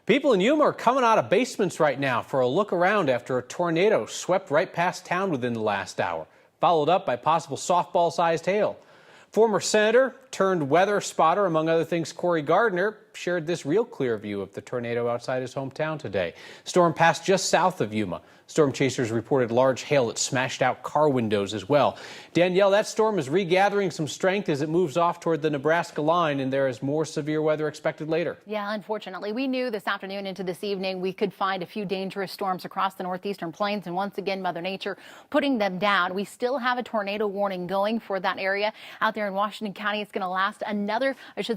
People in Yuma are coming out of basements right now for a look around after a tornado swept right past town within the last hour, followed up by possible softball-sized hail. Former senator turned weather spotter, among other things, Corey Gardner, shared this real clear view of the tornado outside his hometown today. Storm passed just south of Yuma. Storm chasers reported large hail that smashed out car windows as well. Danielle, that storm is regathering some strength as it moves off toward the Nebraska line, and there is more severe weather expected later. Yeah, unfortunately, we knew this afternoon into this evening we could find a few dangerous storms across the northeastern plains, and once again, Mother Nature putting them down. We still have a tornado warning going for that area out there in Washington County. It's going to last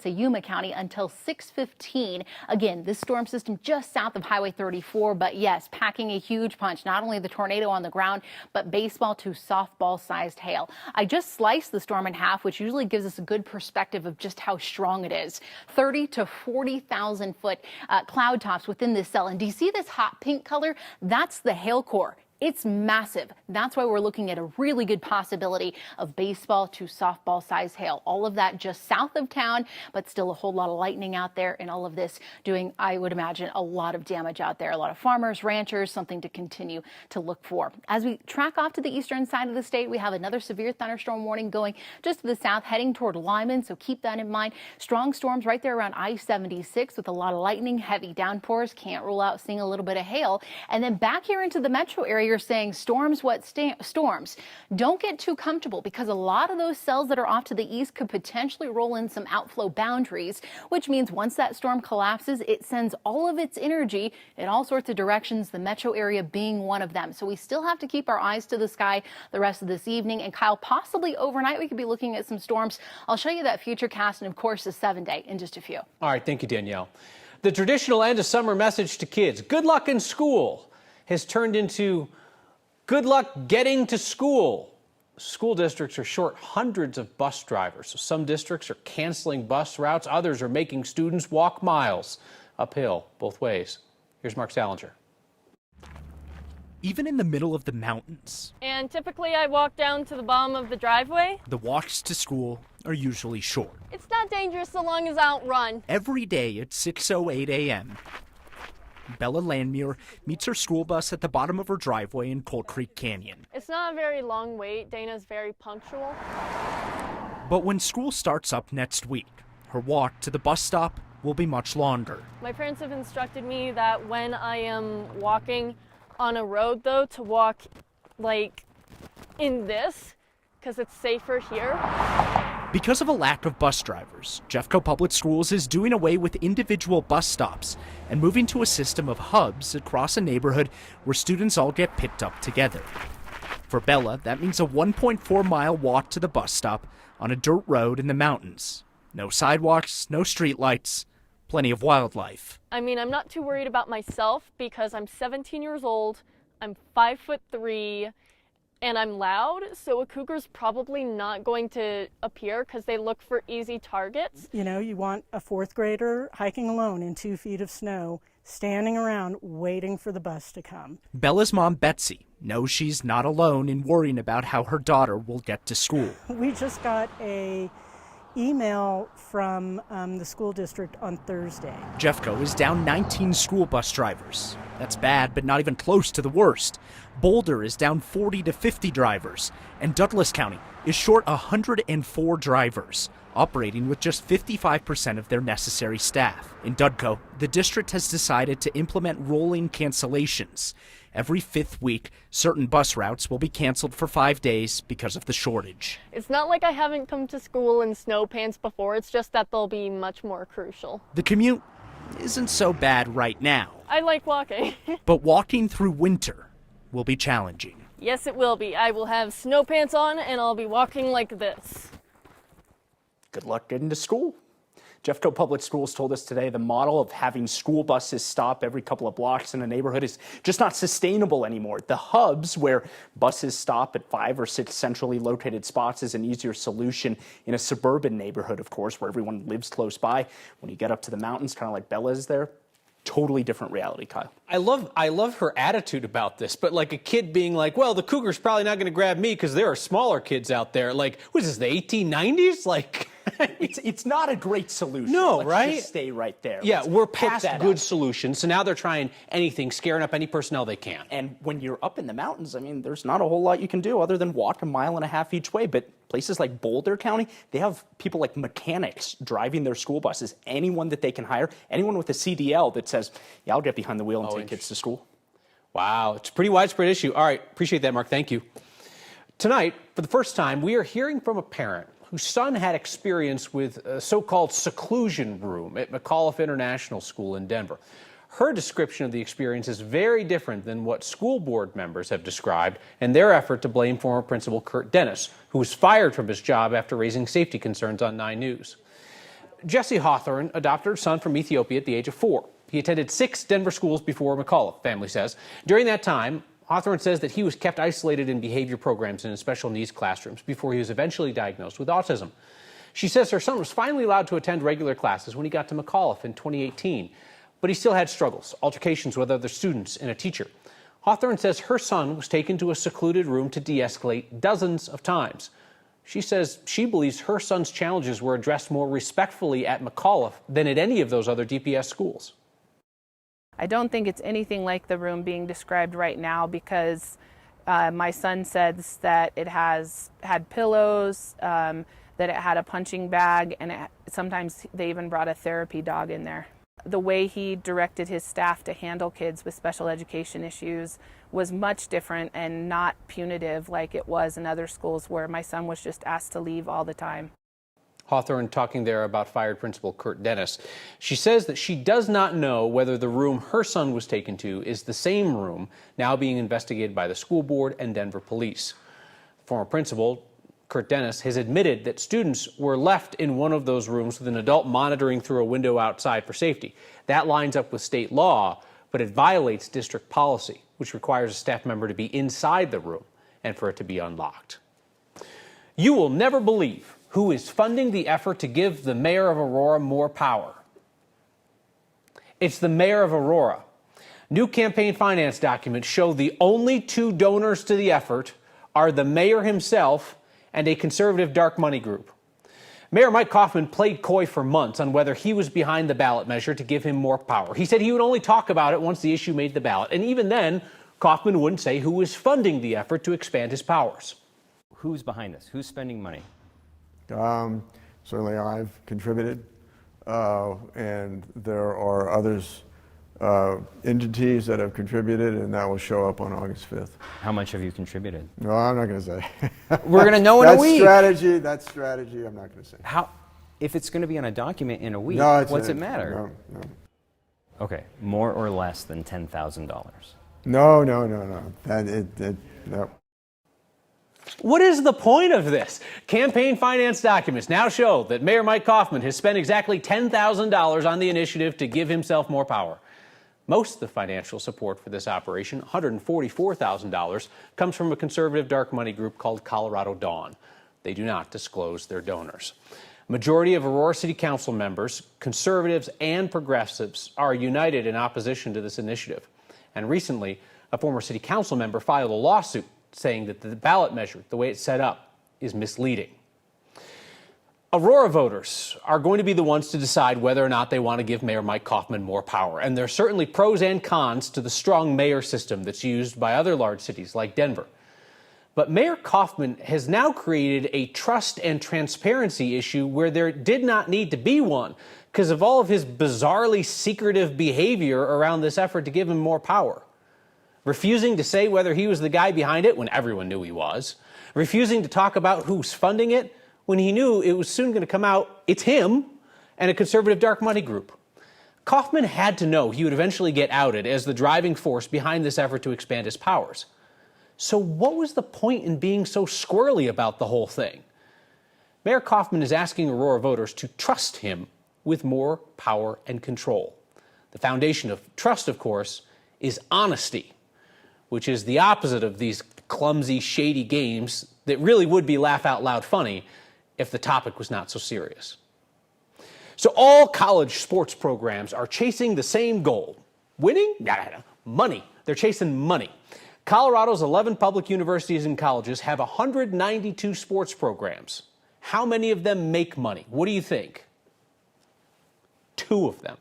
Yuma County until 6:15. Again, this storm system just south of Highway 34, but yes, packing a huge punch. Not only the tornado on the ground, but baseball to softball sized hail. I just sliced the storm in half, which usually gives us a good perspective of just how strong it is. 30 to 40,000 foot cloud tops within this cell. And do you see this hot pink color? That's the hail core. It's massive. That's why we're looking at a really good possibility of baseball to softball size hail. All of that just south of town, but still a whole lot of lightning out there, and all of this doing, I would imagine, a lot of damage out there. A lot of farmers, ranchers, something to continue to look for. As we track off to the eastern side of the state, we have another severe thunderstorm warning going just to the south, heading toward Lyman, so keep that in mind. Strong storms right there around I-76 with a lot of lightning, heavy downpours. Can't rule out seeing a little bit of hail. And then back here into the metro area, you're saying storms, storms. Don't get too comfortable, because a lot of those cells that are off to the east could potentially roll in some outflow boundaries, which means once that storm collapses, it sends all of its energy in all sorts of directions, the metro area being one of them. So we still have to keep our eyes to the sky the rest of this evening. And Kyle, possibly overnight, we could be looking at some storms. I'll show you that future cast and, of course, the 7-day in just a few. All right. Thank you, Danielle. The traditional end of summer message to kids, good luck in school, has turned into good luck getting to school. School districts are short hundreds of bus drivers. So some districts are canceling bus routes. Others are making students walk miles uphill both ways. Here's Mark Salinger. Even in the middle of the mountains. And typically I walk down to the bottom of the driveway. The walks to school are usually short. It's not dangerous so long as I don't run. Every day at 6:08 a.m., Bella Landmuir meets her school bus at the bottom of her driveway in Cold Creek Canyon. It's not a very long wait. Dana's very punctual. But when school starts up next week, her walk to the bus stop will be much longer. My parents have instructed me that when I am walking on a road, though, to walk like in this, because it's safer here. Because of a lack of bus drivers, Jeffco Public Schools is doing away with individual bus stops and moving to a system of hubs across a neighborhood where students all get picked up together. For Bella, that means a 1.4-mile walk to the bus stop on a dirt road in the mountains. No sidewalks, no streetlights, plenty of wildlife. I mean, I'm not too worried about myself because I'm 17 years old, I'm 5'3", and I'm loud, so a cougar's probably not going to appear because they look for easy targets. You know, you want a fourth grader hiking alone in 2 feet of snow, standing around waiting for the bus to come. Bella's mom, Betsy, knows she's not alone in worrying about how her daughter will get to school. We just got a email from the school district on Thursday. Jeffco is down 19 school bus drivers. That's bad, but not even close to the worst. Boulder is down 40 to 50 drivers, and Douglas County is short 104 drivers, operating with just 55% of their necessary staff. In Dudco, the district has decided to implement rolling cancellations. Every 5th week, certain bus routes will be canceled for 5 days because of the shortage. It's not like I haven't come to school in snow pants before, it's just that they'll be much more crucial. The commute isn't so bad right now. I like walking. But walking through winter will be challenging. Yes, it will be. I will have snow pants on and I'll be walking like this. Good luck getting to school. Jeffco Public Schools told us today the model of having school buses stop every couple of blocks in a neighborhood is just not sustainable anymore. The hubs, where buses stop at 5 or 6 centrally located spots, is an easier solution in a suburban neighborhood, of course, where everyone lives close by. When you get up to the mountains, kind of like Bella is there, totally different reality, Kyle. I love her attitude about this, but like a kid being like, well, the cougar's probably not going to grab me because there are smaller kids out there. Like, what is this, the 1890s? Like... It's not a great solution. No, Let's right? just stay right there. Yeah, Let's we're pick past that good up. solutions, so now they're trying anything, scaring up any personnel they can. And when you're up in the mountains, I mean, there's not a whole lot you can do other than walk 1.5 miles each way. But places like Boulder County, they have people like mechanics driving their school buses. Anyone that they can hire, anyone with a CDL that says, yeah, I'll get behind the wheel and take kids to school. Wow, it's a pretty widespread issue. All right, appreciate that, Mark. Thank you. Tonight, for the first time, we are hearing from a parent whose son had experience with a so-called seclusion room at McAuliffe International School in Denver. Her description of the experience is very different than what school board members have described in their effort to blame former principal Kurt Dennis, who was fired from his job after raising safety concerns on 9 News. Jesse Hawthorne adopted her son from Ethiopia at the age of 4. He attended 6 Denver schools before McAuliffe, family says. During that time, Hawthorne says that he was kept isolated in behavior programs and in special needs classrooms before he was eventually diagnosed with autism. She says her son was finally allowed to attend regular classes when he got to McAuliffe in 2018, but he still had struggles, altercations with other students and a teacher. Hawthorne says her son was taken to a secluded room to de-escalate dozens of times. She says she believes her son's challenges were addressed more respectfully at McAuliffe than at any of those other DPS schools. I don't think it's anything like the room being described right now because my son says that it had pillows, that it had a punching bag, and sometimes they even brought a therapy dog in there. The way he directed his staff to handle kids with special education issues was much different and not punitive like it was in other schools where my son was just asked to leave all the time. Hawthorne talking there about fired principal Kurt Dennis. She says that she does not know whether the room her son was taken to is the same room now being investigated by the school board and Denver police. Former principal Kurt Dennis has admitted that students were left in one of those rooms with an adult monitoring through a window outside for safety. That lines up with state law, but it violates district policy, which requires a staff member to be inside the room and for it to be unlocked. You will never believe who is funding the effort to give the mayor of Aurora more power. It's the mayor of Aurora. New campaign finance documents show the only 2 donors to the effort are the mayor himself and a conservative dark money group. Mayor Mike Kaufman played coy for months on whether he was behind the ballot measure to give him more power. He said he would only talk about it once the issue made the ballot. And even then, Kaufman wouldn't say who was funding the effort to expand his powers. Who's behind this? Who's spending money? Certainly I've contributed, and there are others, entities that have contributed, and that will show up on August 5th. How much have you contributed? No, I'm not going to say. We're going to know in a week. That's strategy, I'm not going to say. How, if it's going to be on a document in a week, No, what's it matter? No. Okay, more or less than $10,000. No. No. What is the point of this? Campaign finance documents now show that Mayor Mike Kaufman has spent exactly $10,000 on the initiative to give himself more power. Most of the financial support for this operation, $144,000, comes from a conservative dark money group called Colorado Dawn. They do not disclose their donors. Majority of Aurora City Council members, conservatives and progressives, are united in opposition to this initiative. And recently, a former city council member filed a lawsuit saying that the ballot measure, the way it's set up, is misleading. Aurora voters are going to be the ones to decide whether or not they want to give Mayor Mike Kaufman more power. And there are certainly pros and cons to the strong mayor system that's used by other large cities like Denver. But Mayor Kaufman has now created a trust and transparency issue where there did not need to be one because of all of his bizarrely secretive behavior around this effort to give him more power. Refusing to say whether he was the guy behind it when everyone knew he was. Refusing to talk about who's funding it when he knew it was soon going to come out it's him and a conservative dark money group. Kaufman had to know he would eventually get outed as the driving force behind this effort to expand his powers. So what was the point in being so squirrely about the whole thing? Mayor Kaufman is asking Aurora voters to trust him with more power and control. The foundation of trust, of course, is honesty, which is the opposite of these clumsy, shady games that really would be laugh-out-loud funny if the topic was not so serious. So all college sports programs are chasing the same goal. Winning? No. Money. They're chasing money. Colorado's 11 public universities and colleges have 192 sports programs, How many of them make money? What do you think? 2 of them.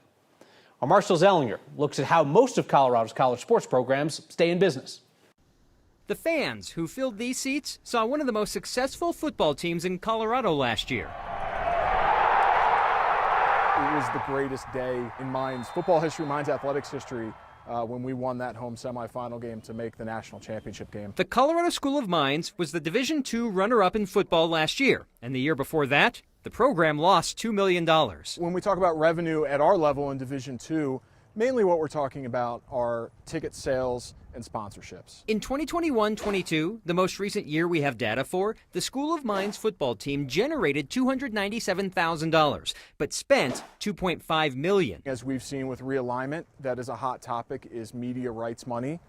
Our Marshall Zellinger looks at how most of Colorado's college sports programs stay in business. The fans who filled these seats saw one of the most successful football teams in Colorado last year. It was the greatest day in Mines football history, Mines athletics history, when we won that home semifinal game to make the national championship game. The Colorado School of Mines was the Division II runner-up in football last year, and the year before that, the program lost $2 million. When we talk about revenue at our level in Division II, mainly what we're talking about are ticket sales and sponsorships. In 2021-22, the most recent year we have data for, the School of Mines football team generated $297,000, but spent $2.5 million. As we've seen with realignment, that is a hot topic, is media rights money.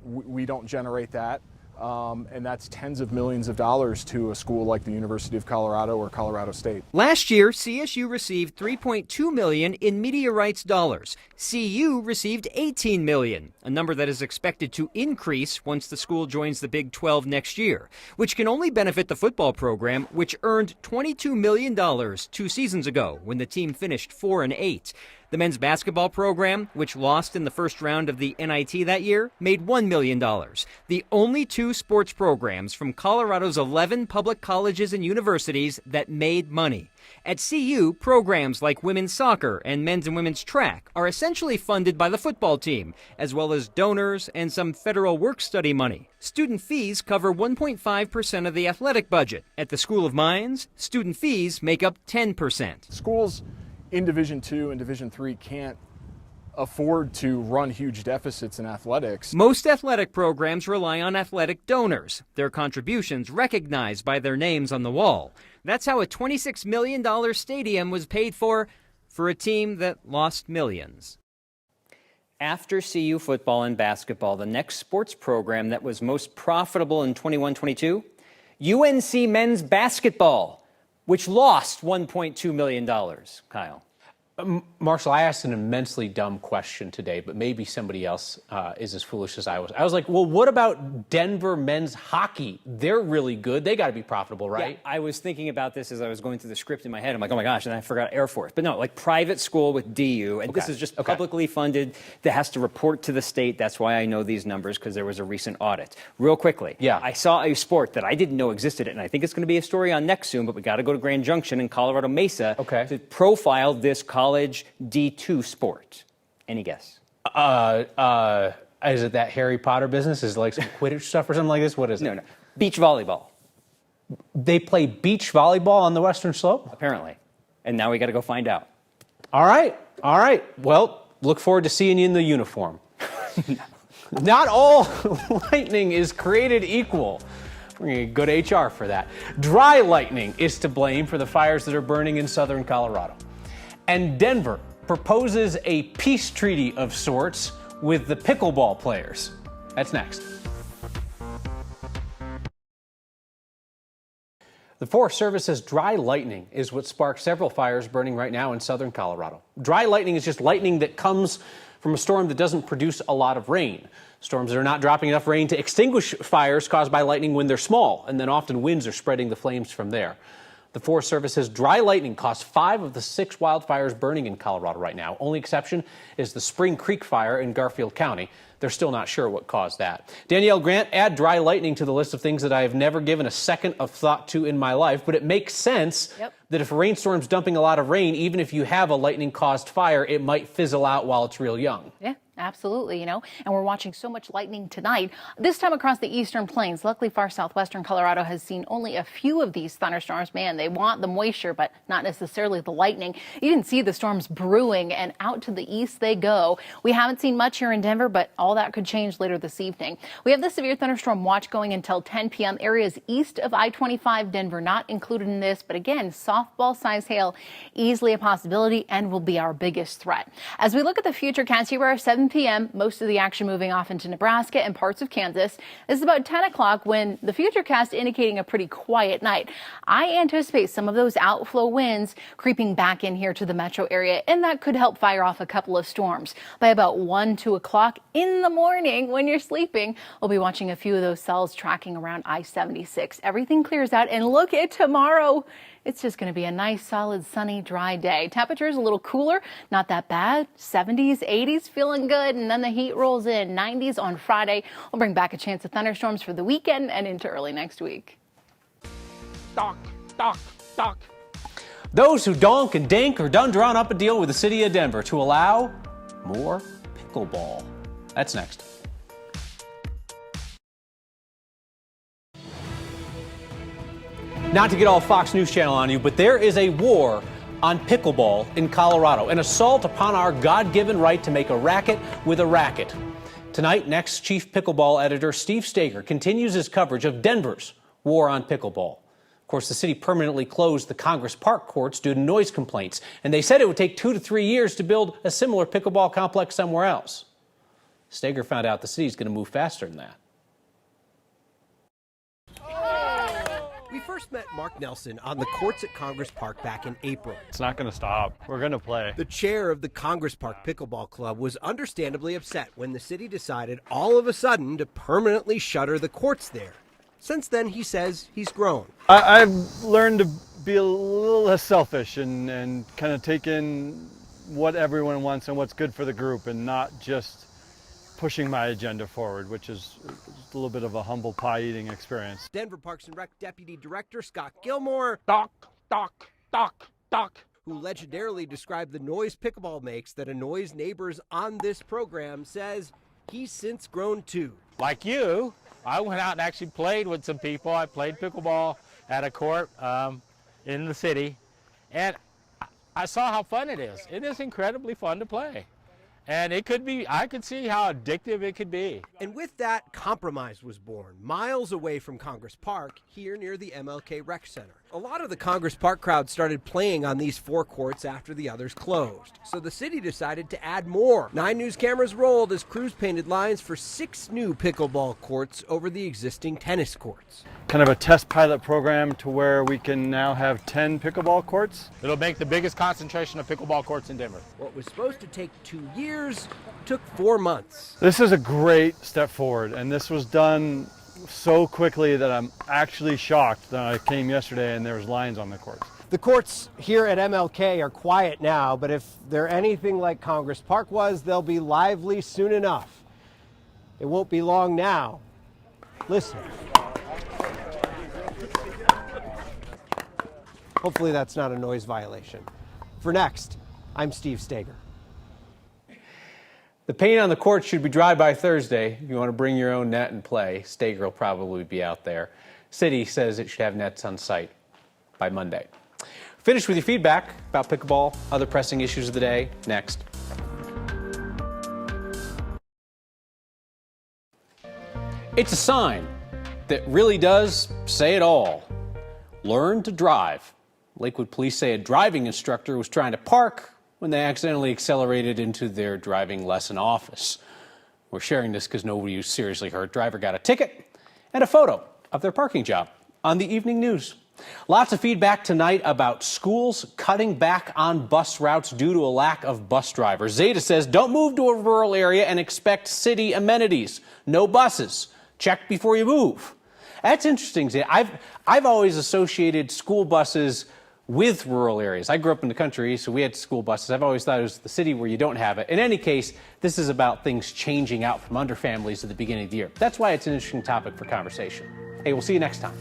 We don't generate that. And that's tens of millions of dollars to a school like the University of Colorado or Colorado State. Last year, CSU received $3.2 million in media rights dollars. CU received $18 million, a number that is expected to increase once the school joins the Big 12 next year, which can only benefit the football program, which earned $22 million 2 seasons ago when the team finished 4-8. The men's basketball program, which lost in the first round of the NIT that year, made $1 million. The only 2 sports programs from Colorado's 11 public colleges and universities that made money. At CU, programs like women's soccer and men's and women's track are essentially funded by the football team, as well as donors and some federal work-study money. Student fees cover 1.5% of the athletic budget. At the School of Mines, student fees make up 10%. Schools in Division II and Division III can't afford to run huge deficits in athletics. Most athletic programs rely on athletic donors, their contributions recognized by their names on the wall. That's how a $26 million stadium was paid for a team that lost millions. After CU football and basketball, the next sports program that was most profitable in 21-22, UNC men's basketball, which lost $1.2 million. Kyle. Marshall, I asked an immensely dumb question today, but maybe somebody else is as foolish as I was. I was like, well, what about Denver men's hockey? They're really good. They got to be profitable, right? Yeah, I was thinking about this as I was going through the script in my head. I'm like, oh my gosh, and I forgot Air Force. But no, like private school with DU, and this is just publicly funded that has to report to the state. That's why I know these numbers, because there was a recent audit. Real quickly, I saw a sport that I didn't know existed, and I think it's going to be a story on next soon, but we got to go to Grand Junction in Colorado Mesa to profile this college D2 sport. Any guess? Is it that Harry Potter business? Is it like some Quidditch stuff or something like this? What is it? No. Beach volleyball. They play beach volleyball on the Western Slope? Apparently. And now we got to go find out. All right. Well, look forward to seeing you in the uniform. Not all lightning is created equal. We're going to go to HR for that. Dry lightning is to blame for the fires that are burning in southern Colorado. And Denver proposes a peace treaty of sorts with the pickleball players. That's next. The Forest Service says dry lightning is what sparked several fires burning right now in southern Colorado. Dry lightning is just lightning that comes from a storm that doesn't produce a lot of rain. Storms that are not dropping enough rain to extinguish fires caused by lightning when they're small, and then often winds are spreading the flames from there. The Forest Service says dry lightning caused 5 of the 6 wildfires burning in Colorado right now. Only exception is the Spring Creek fire in Garfield County. They're still not sure what caused that. Danielle Grant, add dry lightning to the list of things that I have never given a second of thought to in my life, but it makes sense that if a rainstorm's dumping a lot of rain, even if you have a lightning-caused fire, it might fizzle out while it's real young. Yeah. Absolutely, and we're watching so much lightning tonight, this time across the eastern plains. Luckily, far southwestern Colorado has seen only a few of these thunderstorms. Man, they want the moisture, but not necessarily the lightning. You can see the storms brewing, and out to the east they go. We haven't seen much here in Denver, but all that could change later this evening. We have the severe thunderstorm watch going until 10 p.m. Areas east of I-25, Denver not included in this, but again, soft softball-sized hail easily a possibility and will be our biggest threat. As we look at the futurecast, here we are 7 p.m., most of the action moving off into Nebraska and parts of Kansas. This is about 10 o'clock when the futurecast indicating a pretty quiet night. I anticipate some of those outflow winds creeping back in here to the metro area, and that could help fire off a couple of storms. By about 1, 2 o'clock in the morning when you're sleeping, we'll be watching a few of those cells tracking around I-76. Everything clears out, and look at tomorrow. It's just going to be a nice, solid, sunny, dry day. Temperatures a little cooler, not that bad. 70s, 80s, feeling good. And then the heat rolls in. 90s on Friday. We'll bring back a chance of thunderstorms for the weekend and into early next week. Doc. Those who donk and dink are done drawing up a deal with the city of Denver to allow more pickleball. That's next. Not to get all Fox News Channel on you, but there is a war on pickleball in Colorado, an assault upon our God-given right to make a racket with a racket. Tonight, next chief pickleball editor Steve Stager continues his coverage of Denver's war on pickleball. Of course, the city permanently closed the Congress Park courts due to noise complaints, and they said it would take 2 to 3 years to build a similar pickleball complex somewhere else. Stager found out the city's going to move faster than that. We first met Mark Nelson on the courts at Congress Park back in April. It's not going to stop. We're going to play. The chair of the Congress Park Pickleball Club was understandably upset when the city decided all of a sudden to permanently shutter the courts there. Since then, he says he's grown. I've learned to be a little less selfish and kind of take in what everyone wants and what's good for the group and not just pushing my agenda forward, which is a little bit of a humble pie eating experience. Denver Parks and Rec Deputy Director Scott Gilmore, Doc, who legendarily described the noise pickleball makes that annoys neighbors on this program, says he's since grown too. Like you, I went out and actually played with some people. I played pickleball at a court in the city, and I saw how fun it is. It is incredibly fun to play. And it could be, I could see how addictive it could be. And with that, compromise was born, miles away from Congress Park, here near the MLK Rec Center. A lot of the Congress Park crowd started playing on these 4 courts after the others closed. So the city decided to add more. 9 News cameras rolled as crews painted lines for 6 new pickleball courts over the existing tennis courts. kind of a test pilot program to where we can now have 10 pickleball courts. It'll make the biggest concentration of pickleball courts in Denver. What was supposed to take 2 years took 4 months. This is a great step forward, and this was done so quickly that I'm actually shocked that I came yesterday and there was lines on the courts. The courts here at MLK are quiet now, but if they're anything like Congress Park was, they'll be lively soon enough. It won't be long now. Listen. Hopefully that's not a noise violation. For Next, I'm Steve Stager. The paint on the court should be dry by Thursday. If you want to bring your own net and play, Stager will probably be out there. City says it should have nets on site by Monday. Finish with your feedback about pickleball, other pressing issues of the day, next. It's a sign that really does say it all. Learn to drive. Lakewood police say a driving instructor was trying to park when they accidentally accelerated into their driving lesson office. We're sharing this because nobody was seriously hurt. Driver got a ticket and a photo of their parking job on the evening news. Lots of feedback tonight about schools cutting back on bus routes due to a lack of bus drivers. Zeta says don't move to a rural area and expect city amenities. No buses. Check before you move. That's interesting, Zeta. I've always associated school buses with rural areas. I grew up in the country, so we had school buses. I've always thought it was the city where you don't have it. In any case, this is about things changing out from under families at the beginning of the year. That's why it's an interesting topic for conversation. Hey, we'll see you next time.